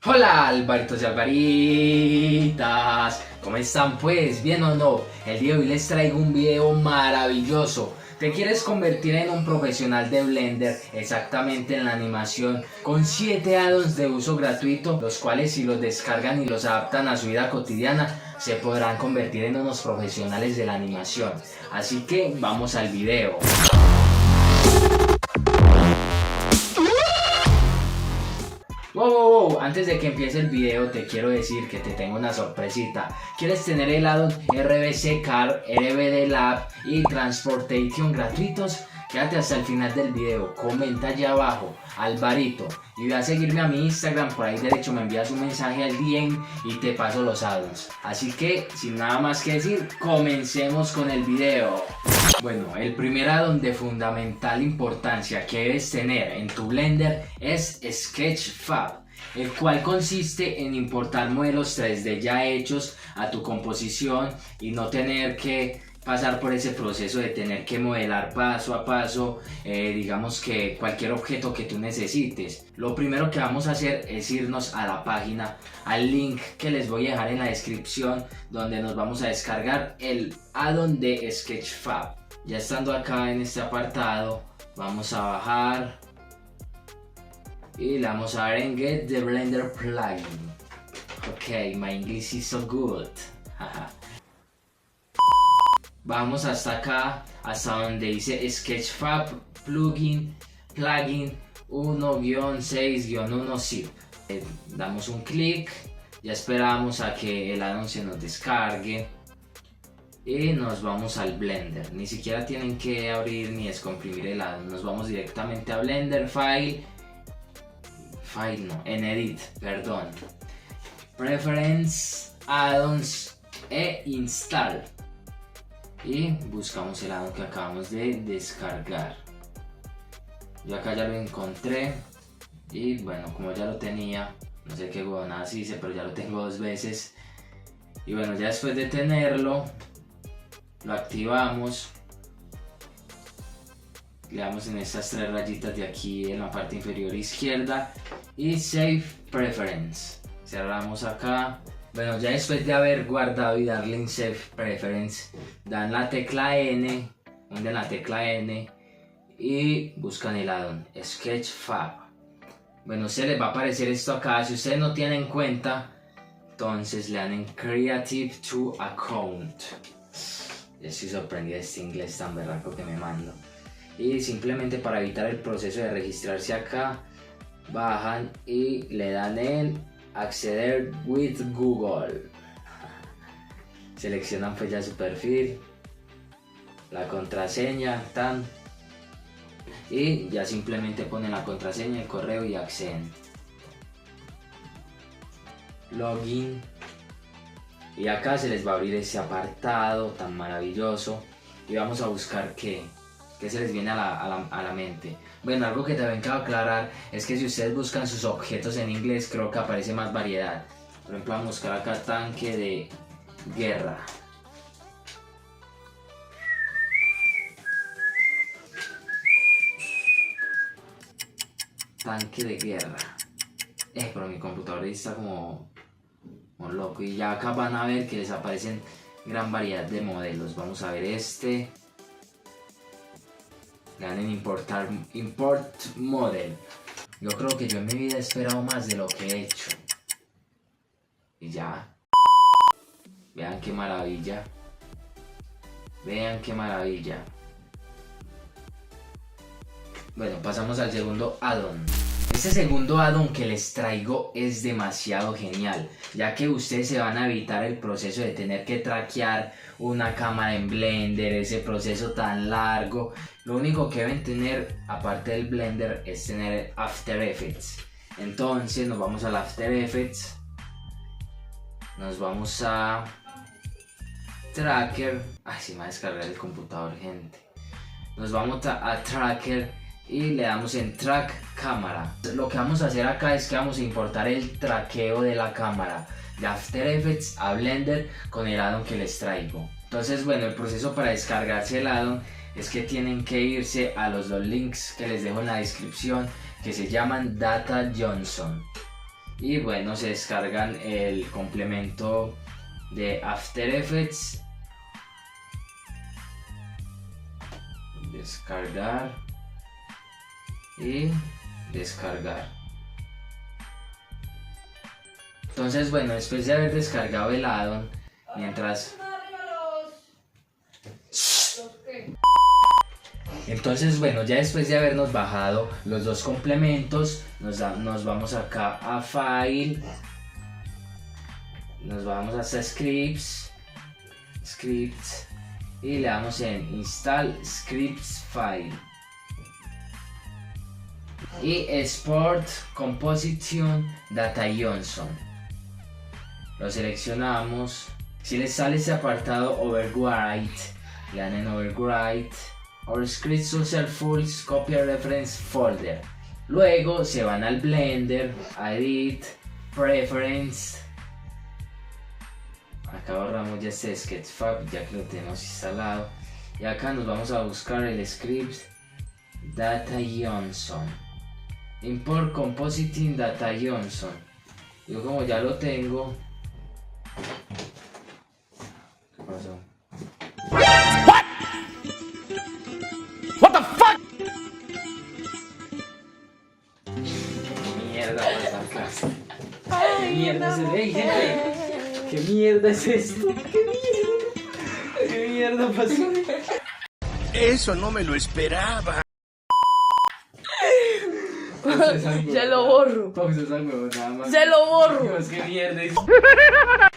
Hola Albaritos y Albaritas, ¿cómo están pues? ¿Bien o no? El día de hoy les traigo un video maravilloso. ¿Te quieres convertir en un profesional de Blender exactamente en la animación con 7 add-ons de uso gratuito, los cuales si los descargan y los adaptan a su vida cotidiana se podrán convertir en unos profesionales de la animación? Así que vamos al video. Wow, antes de que empiece el video te quiero decir que te tengo una sorpresita. ¿Quieres tener el add-on RBC Car, RBD Lab y Transportation gratuitos? Quédate hasta el final del video, comenta allá abajo, Alvarito, y ve a seguirme a mi Instagram, por ahí derecho me envías un mensaje al DM y te paso los add-ons. Así que, sin nada más que decir, comencemos con el video. Bueno, el primer add-on de fundamental importancia que debes tener en tu Blender es Sketchfab, el cual consiste en importar modelos 3D ya hechos a tu composición y no tener que pasar por ese proceso de tener que modelar paso a paso, digamos que cualquier objeto que tú necesites. Lo primero que vamos a hacer es irnos a la página, al link que les voy a dejar en la descripción, donde nos vamos a descargar el add-on de Sketchfab. Ya estando acá en este apartado, vamos a bajar y le vamos a dar en Get the Blender Plugin. Ok, my English is so good. Vamos hasta acá, hasta donde dice Sketchfab Plugin 1-6-1 zip. Damos un clic, ya esperamos a que el add-on se nos descargue y nos vamos al Blender. Ni siquiera tienen que abrir ni descomprimir el add-on, nos vamos directamente a Blender, en Edit, perdón, Preference, Add-ons e Install. Y buscamos el add-on que acabamos de descargar. Yo acá ya lo encontré y bueno, como ya lo tenía, no sé qué huevonadas hice, pero ya lo tengo 2 veces. Y bueno, ya después de tenerlo, lo activamos, le damos en estas 3 rayitas de aquí en la parte inferior izquierda y Save Preference. Cerramos acá. Bueno, ya después de haber guardado y darle en Save Preference, dan la tecla N, hunden la tecla N y buscan el add-on Sketchfab. Bueno, se les va a aparecer esto acá. Si ustedes no tienen cuenta, entonces le dan en Creative to Account. Yo estoy sorprendido de este inglés tan berraco que me mando. Y simplemente para evitar el proceso de registrarse acá, bajan y le dan en Acceder with Google. Seleccionan pues ya su perfil, la contraseña, y ya simplemente ponen la contraseña, el correo y acceden. Login. Y acá se les va a abrir ese apartado tan maravilloso y vamos a buscar qué se les viene a la mente. Bueno, algo que también cabe aclarar es que si ustedes buscan sus objetos en inglés, creo que aparece más variedad. Por ejemplo, vamos a buscar acá tanque de guerra. Tanque de guerra. Pero mi computador está como loco. Y ya acá van a ver que les aparecen gran variedad de modelos. Vamos a ver este. Le dan en Import Model. Yo creo que yo en mi vida he esperado más de lo que he hecho. Y ya. Vean qué maravilla. Vean qué maravilla. Bueno, pasamos al segundo add-on. Este segundo add-on que les traigo es demasiado genial, ya que ustedes se van a evitar el proceso de tener que traquear una cámara en Blender, ese proceso tan largo. Lo único que deben tener, aparte del Blender, es tener After Effects. Entonces nos vamos al After Effects, nos vamos a Tracker. Se me va a descargar el computador, gente. Nos vamos a Tracker y le damos en Track Cámara. Lo que vamos a hacer acá es que vamos a importar el traqueo de la cámara de After Effects a Blender con el add-on que les traigo. Entonces, bueno, el proceso para descargarse el add-on es que tienen que irse a los 2 links que les dejo en la descripción, que se llaman Data Johnson. Y bueno, se descargan el complemento de After Effects. Descargar y descargar. Entonces bueno, después de haber descargado el addon, Entonces bueno, ya después de habernos bajado los dos complementos, nos vamos acá a File, nos vamos hasta Scripts y le damos en Install Scripts File y Export Composition Data Johnson. Lo seleccionamos. Si les sale este apartado Overwrite, le dan en Overwrite. Our scripts user full copy reference folder. Luego se van al Blender, a Edit, Preference. Acá borramos ya este Sketchfab ya que lo tenemos instalado. Y acá nos vamos a buscar el script Data Johnson. Import Compositing Data Johnson. Yo como ya lo tengo. ¿Qué pasó? What the fuck? Mierda pasa acá. ¿Qué mierda es esto? ¡Ey, gente! ¿Qué mierda es esto? ¿Qué mierda pasó? Eso no me lo esperaba. Ya lo borro. Pausa esa huevonada, más. Ya lo borro. Dios, qué mierda es.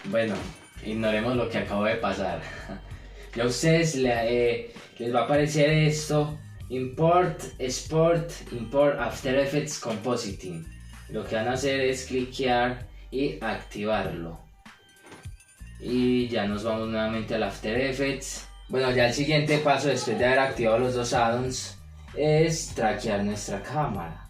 Bueno, ignoremos lo que acabo de pasar. Ya a ustedes les va a aparecer esto: Import, Export, Import After Effects Compositing. Lo que van a hacer es cliquear y activarlo. Y ya nos vamos nuevamente al After Effects. Bueno, ya el siguiente paso después de haber activado los dos addons es traquear nuestra cámara.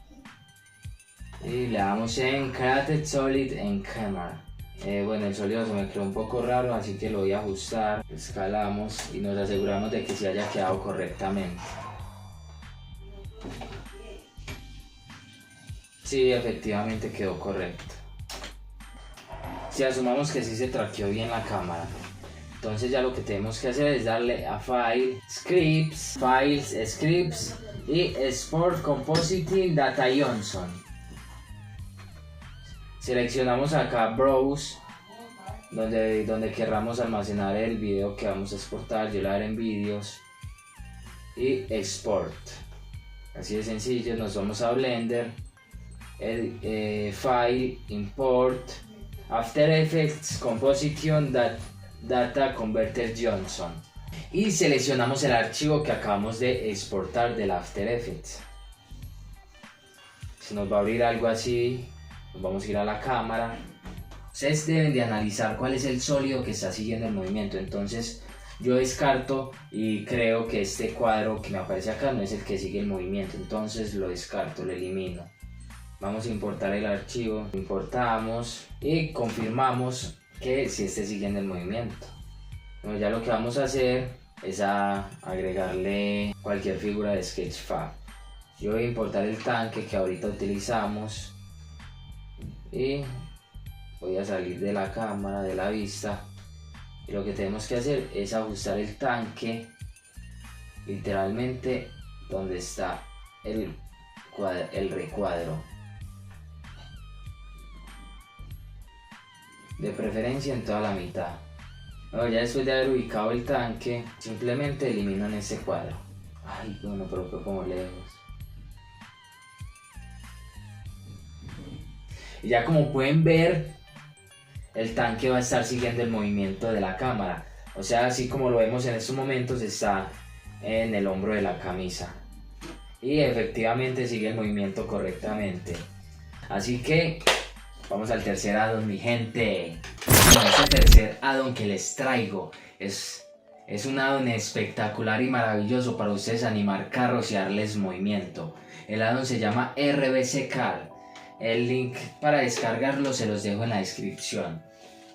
Y le damos en Create Solid en Camera. Bueno, el sólido se me quedó un poco raro, así que lo voy a ajustar. Escalamos y nos aseguramos de que se haya quedado correctamente. Sí, efectivamente quedó correcto. Si asumamos que sí se traqueó bien la cámara, entonces ya lo que tenemos que hacer es darle a File, Scripts, Files, Scripts y Export Compositing Data Johnson. Seleccionamos acá Browse, donde querramos almacenar el video que vamos a exportar. Yo le daré en vídeos y Export. Así de sencillo. Nos vamos a Blender, File, Import, After Effects, Composition, Data Converter Johnson. Y seleccionamos el archivo que acabamos de exportar del After Effects. Se nos va a abrir algo así. Nos vamos a ir a la cámara. Ustedes deben de analizar cuál es el sólido que está siguiendo el movimiento. Entonces yo descarto y creo que este cuadro que me aparece acá no es el que sigue el movimiento. Entonces lo descarto, lo elimino. Vamos a importar el archivo. Importamos y confirmamos que sí esté siguiendo el movimiento. Bueno, ya lo que vamos a hacer es agregarle cualquier figura de Sketchfab. Yo voy a importar el tanque que ahorita utilizamos. Y voy a salir de la cámara, de la vista, y lo que tenemos que hacer es ajustar el tanque literalmente donde está el recuadro, de preferencia en toda la mitad. Bueno, ya después de haber ubicado el tanque, simplemente eliminan ese cuadro. Ay, bueno, pero fue como lejos. Y ya como pueden ver, el tanque va a estar siguiendo el movimiento de la cámara. O sea, así como lo vemos en estos momentos, está en el hombro de la camisa. Y efectivamente sigue el movimiento correctamente. Así que vamos al tercer addon, mi gente. Bueno, este tercer addon que les traigo es un addon espectacular y maravilloso para ustedes animar carros y darles movimiento. El addon se llama RBC Car. El link para descargarlo se los dejo en la descripción.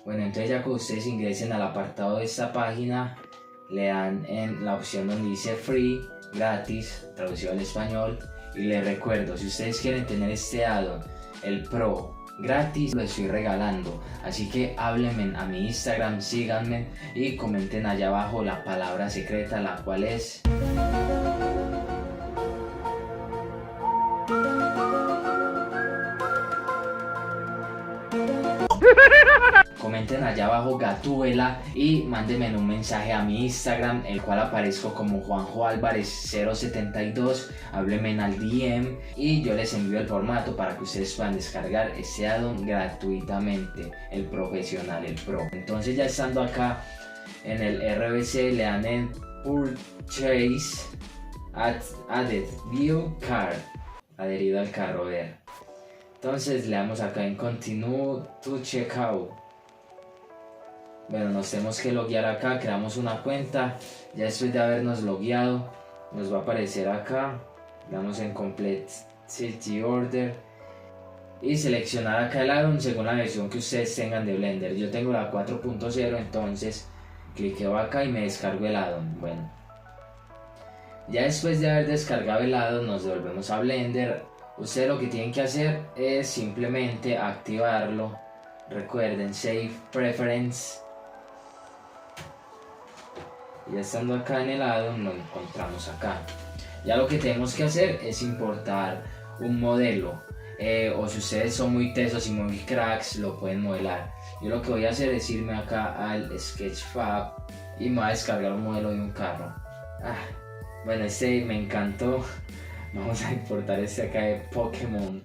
Bueno, entonces ya que ustedes ingresen al apartado de esta página, le dan en la opción donde dice Free, gratis, traducido al español. Y les recuerdo, si ustedes quieren tener este addon, el Pro, gratis, lo estoy regalando. Así que háblenme a mi Instagram, síganme y comenten allá abajo la palabra secreta, la cual es... Comenten allá abajo Gatúbela y mándenme un mensaje a mi Instagram, el cual aparezco como Juanjo Álvarez 072. Háblenme al DM y yo les envío el formato para que ustedes puedan descargar este addon gratuitamente, el profesional, el pro. Entonces, ya estando acá en el RBC, le dan en Purchase Added View Card, adherido al carro, ver. Entonces le damos acá en Continue to Checkout. Bueno, nos tenemos que loguear acá, creamos una cuenta. Ya después de habernos logueado, nos va a aparecer acá. Le damos en Complete City Order y seleccionar acá el addon según la versión que ustedes tengan de Blender. Yo tengo la 4.0, entonces cliqueo acá y me descargo el addon. Bueno, ya después de haber descargado el addon, nos devolvemos a Blender. Ustedes lo que tienen que hacer es simplemente activarlo. Recuerden, Save Preference. Ya estando acá en el addon, lo encontramos acá. Ya lo que tenemos que hacer es importar un modelo. O si ustedes son muy tesos y muy cracks, lo pueden modelar. Yo lo que voy a hacer es irme acá al Sketchfab y me voy a descargar un modelo de un carro. Bueno, este me encantó. Vamos a importar este acá de Pokémon.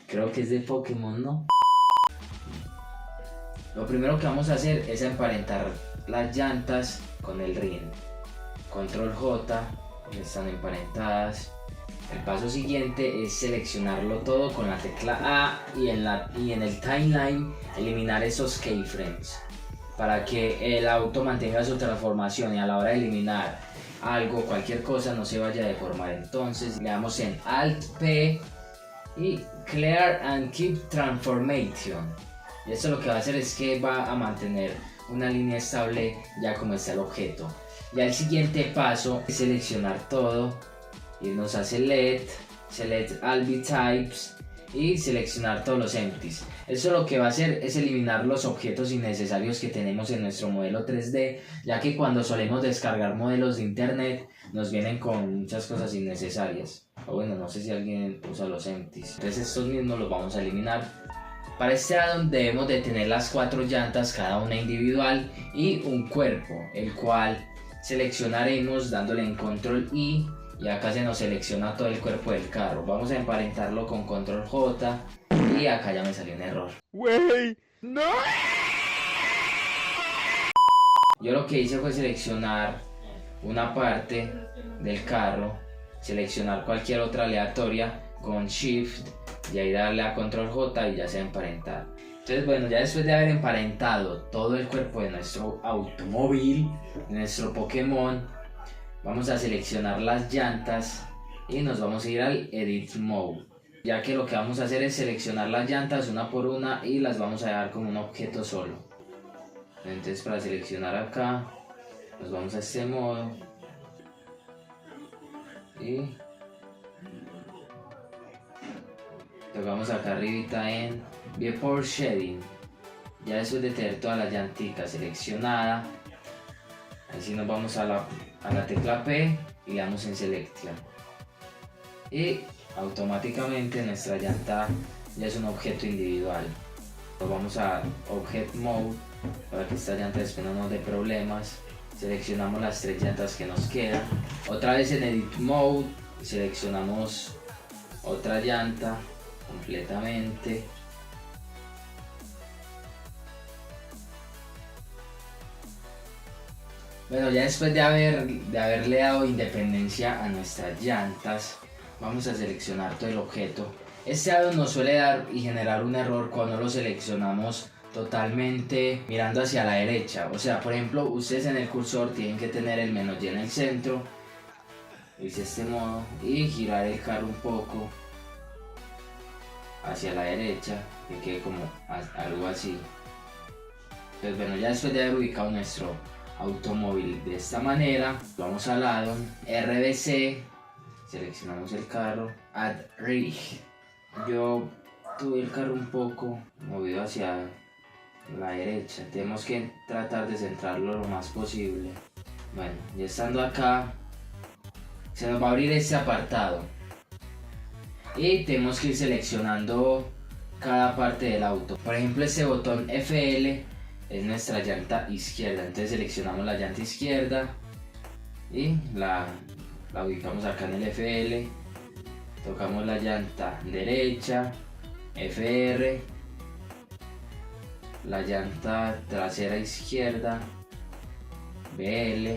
Creo que es de Pokémon, ¿no? Lo primero que vamos a hacer es emparentar las llantas con el rin. Control J, están emparentadas. El paso siguiente es seleccionarlo todo con la tecla A y en el timeline eliminar esos keyframes para que el auto mantenga su transformación y a la hora de eliminar algo, cualquier cosa, no se vaya a deformar. Entonces le damos en Alt P y Clear and Keep Transformation, y esto lo que va a hacer es que va a mantener una línea estable ya como está el objeto. Ya el siguiente paso es seleccionar todo, irnos a Select All Types y seleccionar todos los empties. Eso lo que va a hacer es eliminar los objetos innecesarios que tenemos en nuestro modelo 3D, ya que cuando solemos descargar modelos de internet nos vienen con muchas cosas innecesarias. O bueno, no sé si alguien usa los empties. Entonces estos mismos los vamos a eliminar. Para este addon debemos de tener las 4 llantas, cada una individual, y un cuerpo, el cual seleccionaremos dándole en Control I. Y acá se nos selecciona todo el cuerpo del carro. Vamos a emparentarlo con Control J. Y acá ya me salió un error. Wey, no. Yo lo que hice fue seleccionar una parte del carro, seleccionar cualquier otra aleatoria con Shift y ahí darle a Control J y ya se va a emparentar. Entonces bueno, ya después de haber emparentado todo el cuerpo de nuestro automóvil, de nuestro Pokémon, vamos a seleccionar las llantas y nos vamos a ir al Edit Mode, ya que lo que vamos a hacer es seleccionar las llantas una por una y las vamos a dejar como un objeto solo. Entonces para seleccionar acá nos vamos a este modo y tocamos acá arribita en Viewport Shading. Ya después de tener toda la llantica seleccionada, así nos vamos a la tecla P y le damos en Selection y automáticamente nuestra llanta ya es un objeto individual. Nos vamos a Object Mode para que esta llanta después no nos dé problemas. Seleccionamos las 3 llantas que nos quedan. Otra vez en Edit Mode seleccionamos otra llanta completamente. Bueno, ya después de haberle dado independencia a nuestras llantas, vamos a seleccionar todo el objeto. Este addon nos suele dar y generar un error cuando lo seleccionamos totalmente mirando hacia la derecha. O sea, por ejemplo, ustedes en el cursor tienen que tener el menos y en el centro, irse de este modo y girar el carro un poco hacia la derecha, que quede como algo así. Pues bueno, ya después de haber ubicado nuestro automóvil de esta manera, vamos al addon RBC, seleccionamos el carro, Add Rig. Yo tuve el carro un poco movido hacia la derecha. Tenemos que tratar de centrarlo lo más posible. Bueno, ya estando acá, se nos va a abrir este apartado. Y tenemos que ir seleccionando cada parte del auto. Por ejemplo, este botón FL es nuestra llanta izquierda. Entonces seleccionamos la llanta izquierda y la ubicamos acá en el FL. Tocamos la llanta derecha, FR, la llanta trasera izquierda, BL,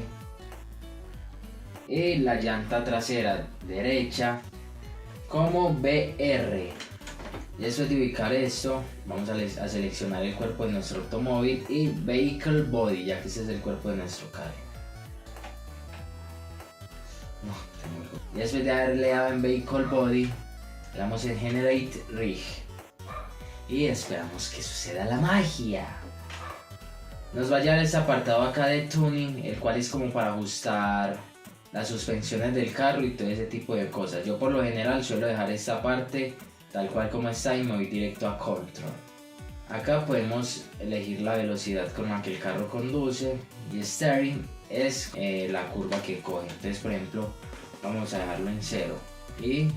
y la llanta trasera derecha como BR. Y después de ubicar esto, vamos a seleccionar el cuerpo de nuestro automóvil y Vehicle Body, ya que ese es el cuerpo de nuestro carro. Y después de haberle dado en Vehicle Body, le damos en Generate Rig y esperamos que suceda la magia. Nos va a llevar este apartado acá de Tuning, el cual es como para ajustar las suspensiones del carro y todo ese tipo de cosas. Yo por lo general suelo dejar esta parte tal cual como está y me voy directo a Control. Acá podemos elegir la velocidad con la que el carro conduce y Steering es la curva que coge. Entonces, por ejemplo, vamos a dejarlo en 0 y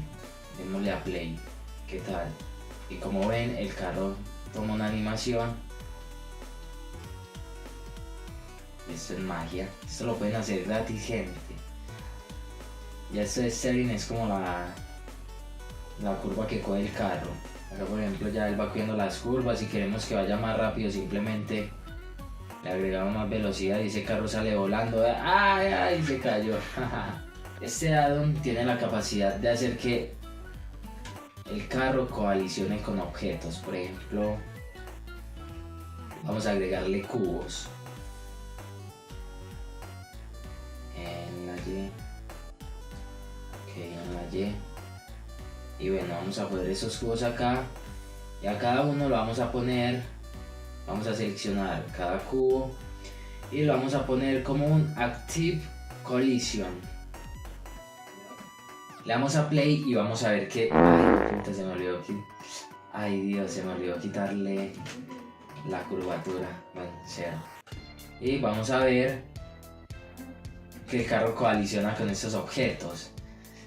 démosle a Play. ¿Qué tal? Y como ven, el carro toma una animación. Esto es magia. Esto lo pueden hacer gratis, gente. Y esto de Steering es como la curva que coge el carro. Acá por ejemplo ya él va cogiendo las curvas. Si queremos que vaya más rápido, simplemente le agregamos más velocidad y ese carro sale volando. ¡Ay, ay! Se cayó. Este addon tiene la capacidad de hacer que el carro coalicione con objetos. Por ejemplo, vamos a agregarle cubos en la Y. Ok, en la Y. Y bueno, vamos a poner esos cubos acá y a cada uno lo vamos a poner, vamos a seleccionar cada cubo y lo vamos a poner como un Active Collision. Le damos a Play y vamos a ver que, ay Dios, se me olvidó quitarle la curvatura, bueno, cero. Y vamos a ver que el carro colisiona con estos objetos.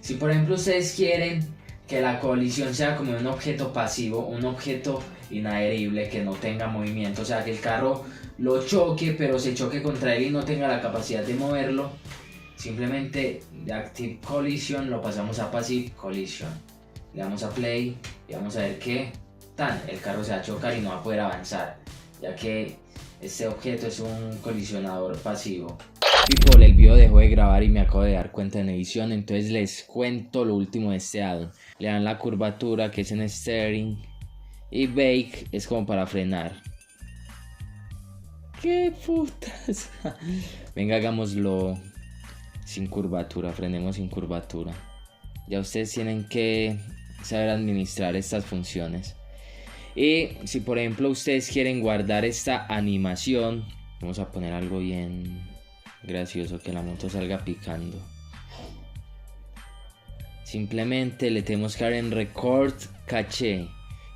Si por ejemplo ustedes quieren que la colisión sea como un objeto pasivo, un objeto inadherible que no tenga movimiento, o sea que el carro lo choque pero se choque contra él y no tenga la capacidad de moverlo, simplemente de Active Collision lo pasamos a Passive Collision. Le damos a Play y vamos a ver que el carro se va a chocar y no va a poder avanzar, ya que este objeto es un colisionador pasivo. People, el video dejó de grabar y me acabo de dar cuenta en edición, entonces les cuento lo último de este addon. Le dan la curvatura que es en Steering y Bake es como para frenar. ¡Qué putas! Venga, hagámoslo sin curvatura, frenemos sin curvatura. Ya ustedes tienen que saber administrar estas funciones. Y si por ejemplo ustedes quieren guardar esta animación, vamos a poner algo bien gracioso, que la moto salga picando. Simplemente le tenemos que dar en Record Caché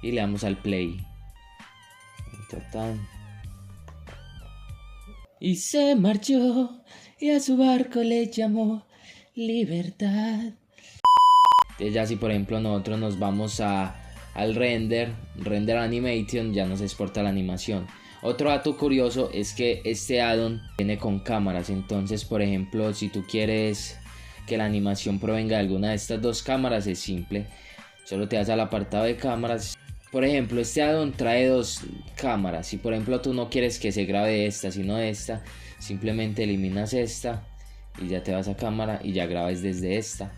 y le damos al Play. Y se marchó y a su barco le llamó Libertad. Entonces ya si por ejemplo nosotros nos vamos al render animation, ya nos exporta la animación. Otro dato curioso es que este addon viene con cámaras, entonces por ejemplo si tú quieres que la animación provenga de alguna de estas dos cámaras es simple, solo te vas al apartado de cámaras. Por ejemplo, este addon trae dos cámaras, si por ejemplo tú no quieres que se grabe de esta sino de esta, simplemente eliminas esta y ya te vas a cámara y ya grabas desde esta.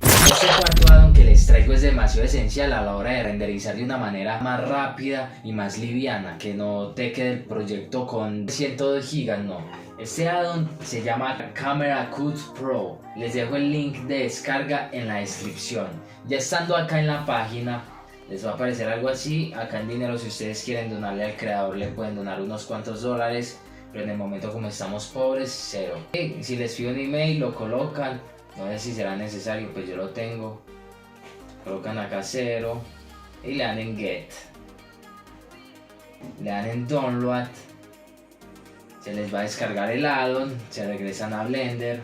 Este cuarto addon que les traigo es demasiado esencial a la hora de renderizar de una manera más rápida y más liviana, que no te quede el proyecto con 102 GB, no. Este addon se llama Camera Cut Pro. Les dejo el link de descarga en la descripción. Ya estando acá en la página les va a aparecer algo así. Acá en dinero, si ustedes quieren donarle al creador, le pueden donar unos cuantos dólares, pero en el momento como estamos pobres, cero. Y si les pido un email lo colocan. No sé si será necesario, pues yo lo tengo. colocan acá 0 y le dan en Get, le dan en Download, se les va a descargar el addon, se regresan a Blender,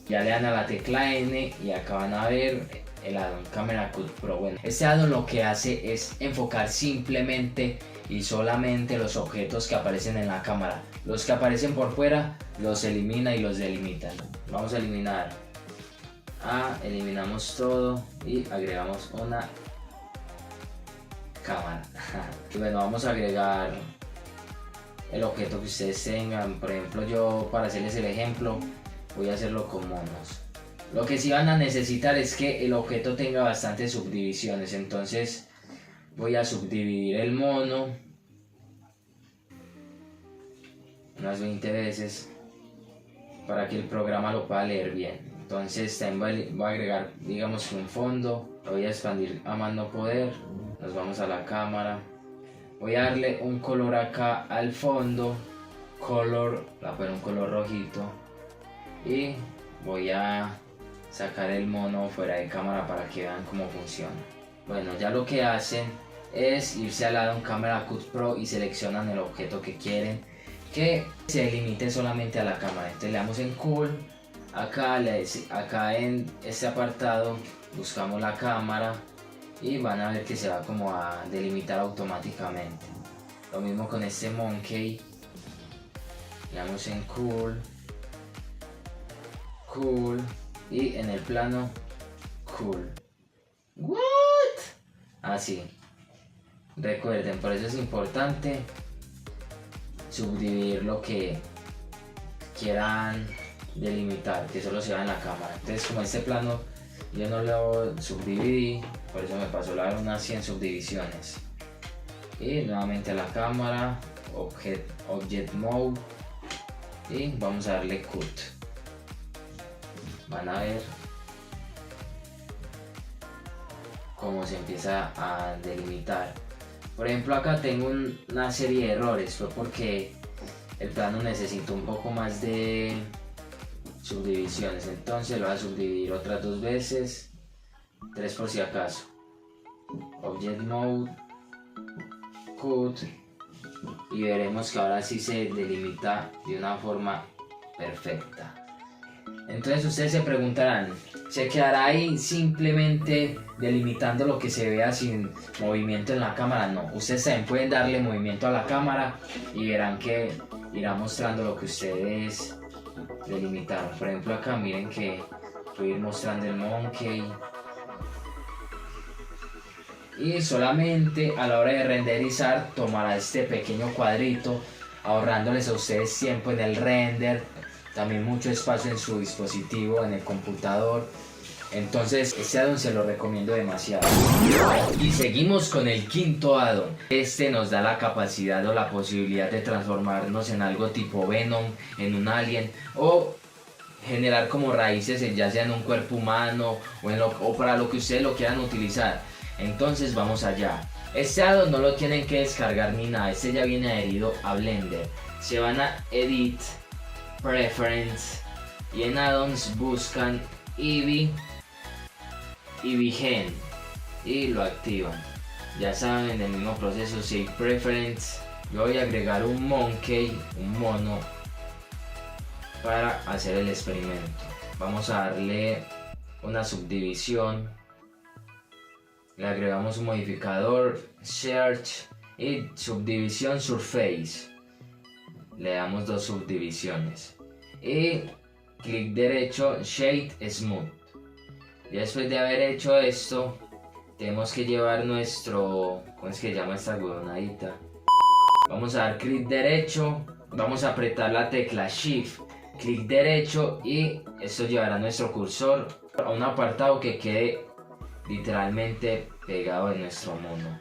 ya le dan a la tecla N y acá van a ver el addon Camera Cut Pro. Bueno, este addon lo que hace es enfocar simplemente y solamente los objetos que aparecen en la cámara. Los que aparecen por fuera los elimina y los delimita. Vamos a eliminar eliminamos todo y agregamos una cámara. Y bueno, vamos a agregar el objeto que ustedes tengan. Por ejemplo, yo, para hacerles el ejemplo, voy a hacerlo con monos. Lo que sí van a necesitar es que el objeto tenga bastantes subdivisiones. Entonces voy a subdividir el mono unas 20 veces para que el programa lo pueda leer bien. Entonces también voy a agregar, digamos, un fondo, lo voy a expandir a más no poder. Nos vamos a la cámara, voy a darle un color acá al fondo, color, voy a poner un color rojito y voy a sacar el mono fuera de cámara para que vean cómo funciona. Bueno, ya lo que hacen es irse al addon Camera Cut Pro y seleccionan el objeto que quieren que se limite solamente a la cámara. Entonces le damos en Cool, acá en este apartado buscamos la cámara y van a ver que se va como a delimitar automáticamente. Lo mismo con este monkey, le damos en Cool y en el plano Cool. What? Así. Recuerden, por eso es importante subdividir lo que quieran delimitar, que solo se vea en la cámara. Entonces, como este plano yo no lo subdividí, por eso me pasó la unas 100 subdivisiones. Y nuevamente a la cámara, Object Mode, y vamos a darle Cut. Van a ver cómo se empieza a delimitar. Por ejemplo, acá tengo una serie de errores, fue porque el plano necesita un poco más de subdivisiones, entonces lo voy a subdividir otras 2 veces, 3 por si acaso. Object Mode, Cut, y veremos que ahora sí se delimita de una forma perfecta. Entonces ustedes se preguntarán, ¿se quedará ahí simplemente delimitando lo que se vea sin movimiento en la cámara? No, ustedes también pueden darle movimiento a la cámara y verán que irá mostrando lo que ustedes delimitaron. Por ejemplo, acá miren que voy a ir mostrando el monkey. Y solamente a la hora de renderizar tomará este pequeño cuadrito, ahorrándoles a ustedes tiempo en el render, también mucho espacio en su dispositivo, en el computador. Entonces este addon se lo recomiendo demasiado. Y seguimos con el quinto addon. Este nos da la capacidad o la posibilidad de transformarnos en algo tipo Venom, en un alien, o generar como raíces ya sea en un cuerpo humano o para lo que ustedes lo quieran utilizar. Entonces vamos allá. Este addon no lo tienen que descargar ni nada, este ya viene adherido a Blender. Se van a Edit, Preference y en Addons buscan Eevee Gen y lo activan. Ya saben, el mismo proceso, Save Preference. Yo voy a agregar un monkey, un mono, para hacer el experimento. Vamos a darle una subdivisión, le agregamos un modificador Search y subdivisión Surface, le damos 2 subdivisiones y clic derecho Shade Smooth. Y después de haber hecho esto tenemos que llevar nuestro, ¿cómo es que se llama esta huevonadita? Vamos a dar clic derecho, vamos a apretar la tecla Shift, clic derecho, y esto llevará nuestro cursor a un apartado que quede literalmente pegado en nuestro mono.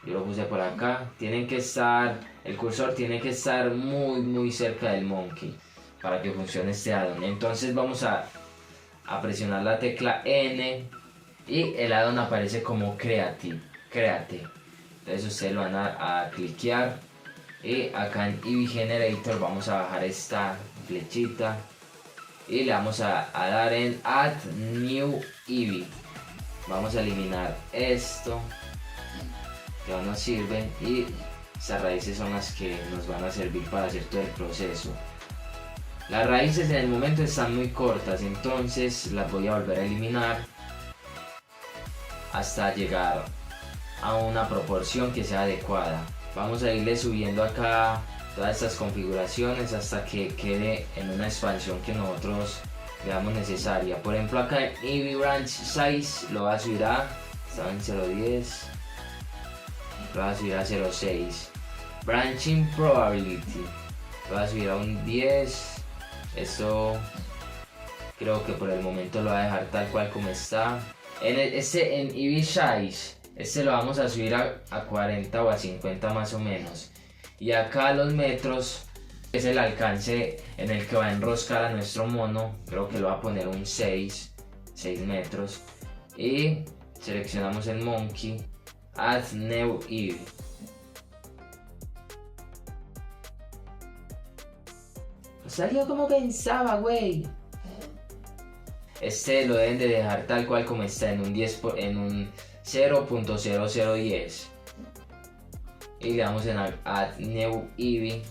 Yo lo puse por acá. El cursor tiene que estar muy cerca del monkey para que funcione este addon. Entonces vamos a presionar la tecla N y el addon aparece como Create. Entonces ustedes lo van a cliquear y acá en Eevee Generator vamos a bajar esta flechita y le vamos a dar en Add New Eevee. Vamos a eliminar esto que no nos sirve, y estas raíces son las que nos van a servir para hacer todo el proceso. Las raíces en el momento están muy cortas, entonces las voy a volver a eliminar hasta llegar a una proporción que sea adecuada. Vamos a irle subiendo acá todas estas configuraciones hasta que quede en una expansión que nosotros veamos necesaria. Por ejemplo, acá en Eevee Branch Size lo va a subir a, estaba en 0.10, lo va a subir a 0.6. Branching Probability lo va a subir a un 10. Esto creo que por el momento lo va a dejar tal cual como está. En Eevee Size, lo vamos a subir a 40 o a 50 más o menos. Y acá los metros es el alcance en el que va a enroscar a nuestro mono. Creo que lo va a poner un 6 metros. Y seleccionamos el monkey, Add New Eevee. Salió como pensaba, güey. Lo deben de dejar tal cual como está, en un 0.0010. Y le damos en Add New Eevee.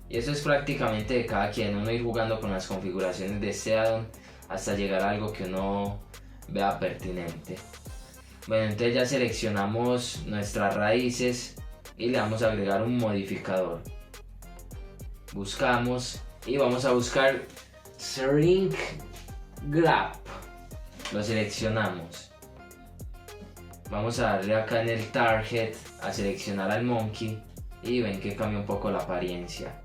Y eso es prácticamente de cada quien, uno ir jugando con las configuraciones de este addon hasta llegar a algo que uno vea pertinente. Bueno, entonces ya seleccionamos nuestras raíces y le vamos a agregar un modificador. Buscamos y vamos a buscar Shrink Grab. Lo seleccionamos. Vamos a darle acá en el target a seleccionar al monkey y ven que cambia un poco la apariencia.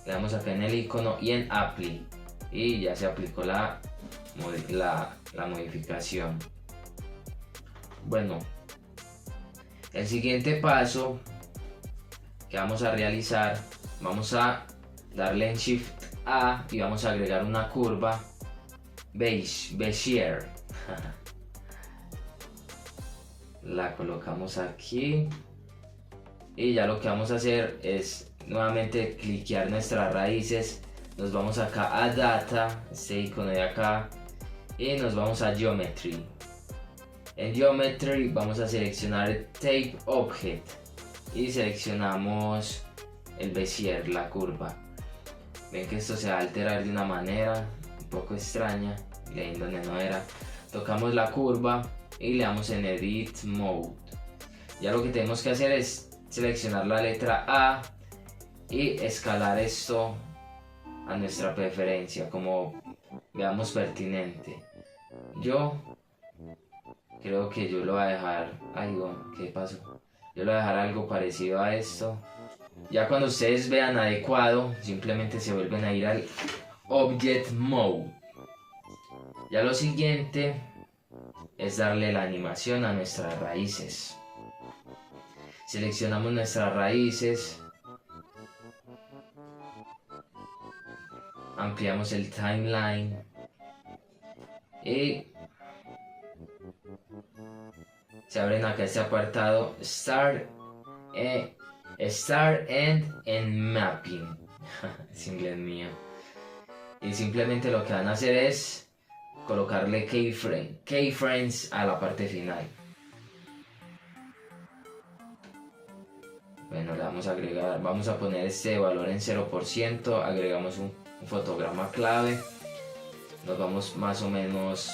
Le damos acá en el icono y en Apply y ya se aplicó la modificación. Bueno, el siguiente paso que vamos a realizar, vamos a darle en Shift A y vamos a agregar una curva Bezier. La colocamos aquí y ya lo que vamos a hacer es nuevamente cliquear nuestras raíces. Nos vamos acá a Data, este icono de acá, y nos vamos a Geometry. En Geometry vamos a seleccionar Tape Object y seleccionamos el Bezier, la curva. Ven que esto se va a alterar de una manera un poco extraña, leí donde no era. Tocamos la curva y le damos en Edit Mode. Ya lo que tenemos que hacer es seleccionar la letra A y escalar esto a nuestra preferencia, como veamos pertinente. Yo creo que yo lo voy a dejar algo, ¿qué pasó? Yo lo voy a dejar algo parecido a esto. Ya cuando ustedes vean adecuado, simplemente se vuelven a ir al Object Mode. Ya lo siguiente es darle la animación a nuestras raíces. Seleccionamos nuestras raíces, ampliamos el timeline y se abren acá este apartado Start End and Mapping. Es inglés mío. Y simplemente lo que van a hacer es colocarle keyframes a la parte final. Bueno, le vamos a agregar, vamos a poner este valor en 0%, agregamos un fotograma clave, nos vamos más o menos,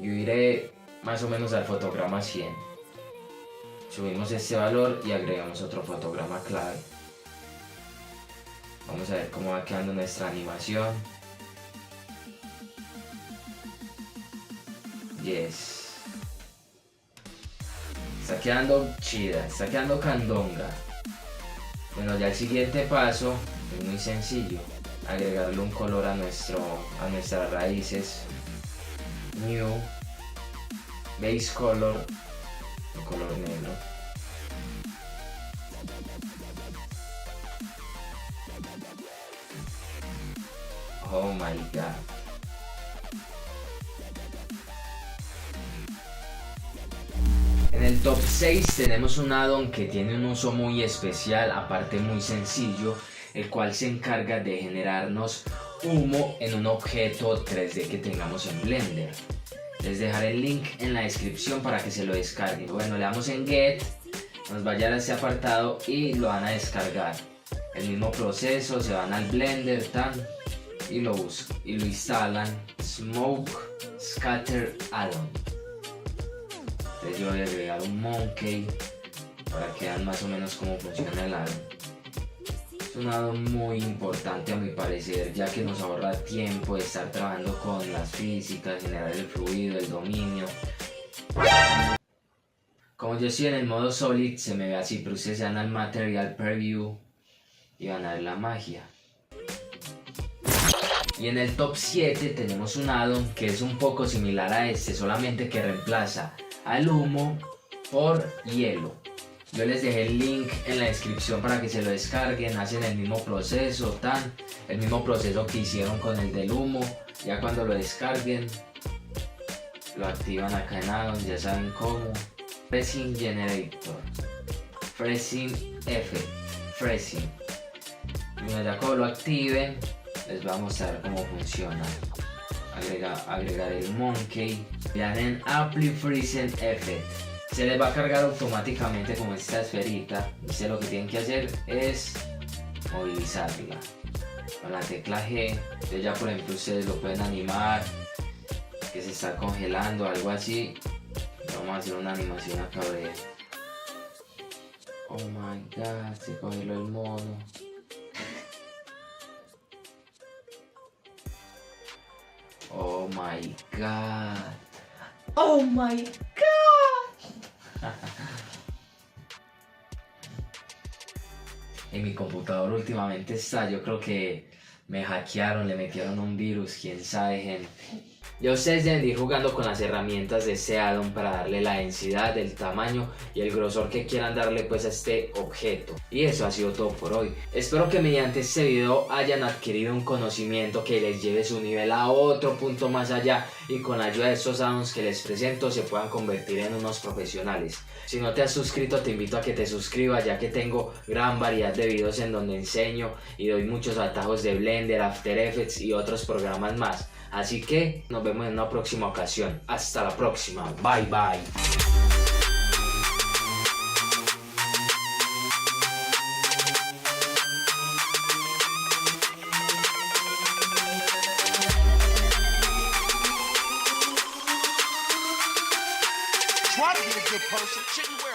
yo iré más o menos al fotograma 100, subimos este valor y agregamos otro fotograma clave. Vamos a ver cómo va quedando nuestra animación. Yes. Está quedando chida, está quedando candonga. Bueno, ya el siguiente paso es muy sencillo. Agregarle un color a nuestras raíces. New. Base color. Un color negro. Oh my god. En el top 6 tenemos un addon que tiene un uso muy especial, aparte muy sencillo, el cual se encarga de generarnos humo en un objeto 3D que tengamos en Blender. Les dejaré el link en la descripción para que se lo descarguen. Bueno, le damos en Get, nos va a llevar a este apartado y lo van a descargar. El mismo proceso, se van al Blender y lo instalan. Smoke Scatter Add-on. Entonces yo voy a agregar un monkey para que vean más o menos cómo funciona el add-on. Es un add-on muy importante a mi parecer, ya que nos ahorra tiempo de estar trabajando con las físicas, generar el fluido, el dominio. Como yo estoy en el modo Solid, se me ve así, pero ustedes se van al Material Preview y van a ver la magia. Y en el top 7 tenemos un add-on que es un poco similar a este, solamente que reemplaza al humo por hielo. Yo les dejé el link en la descripción para que se lo descarguen, hacen el mismo proceso, el mismo proceso que hicieron con el del humo. Ya cuando lo descarguen, lo activan acá en add-on, ya saben cómo. Freezing Generator, Freezing Effect, Freezing. Y bueno, ya cuando lo activen, les voy a mostrar cómo funciona. Agregar el monkey, le dan en Apply Freezing Effect. Se les va a cargar automáticamente como esta esferita. Ustedes lo que tienen que hacer es movilizarla con la tecla G. Entonces ya por ejemplo ustedes lo pueden animar, que se está congelando, algo así. Vamos a hacer una animación acá de... Oh my god, se congeló el mono. Oh my god. Oh my god. En mi computador últimamente está, yo creo que me hackearon, le metieron un virus, quién sabe, gente. Ya ustedes deben ir jugando con las herramientas de este add-on para darle la densidad, el tamaño y el grosor que quieran darle pues a este objeto. Y eso ha sido todo por hoy. Espero que mediante este video hayan adquirido un conocimiento que les lleve su nivel a otro punto más allá y con la ayuda de estos add-ons que les presento se puedan convertir en unos profesionales. Si no te has suscrito, te invito a que te suscribas, ya que tengo gran variedad de videos en donde enseño y doy muchos atajos de Blender, After Effects y otros programas más. Así que nos vemos en una próxima ocasión. Hasta la próxima. Bye bye. Try to be a good person. Shouldn't wear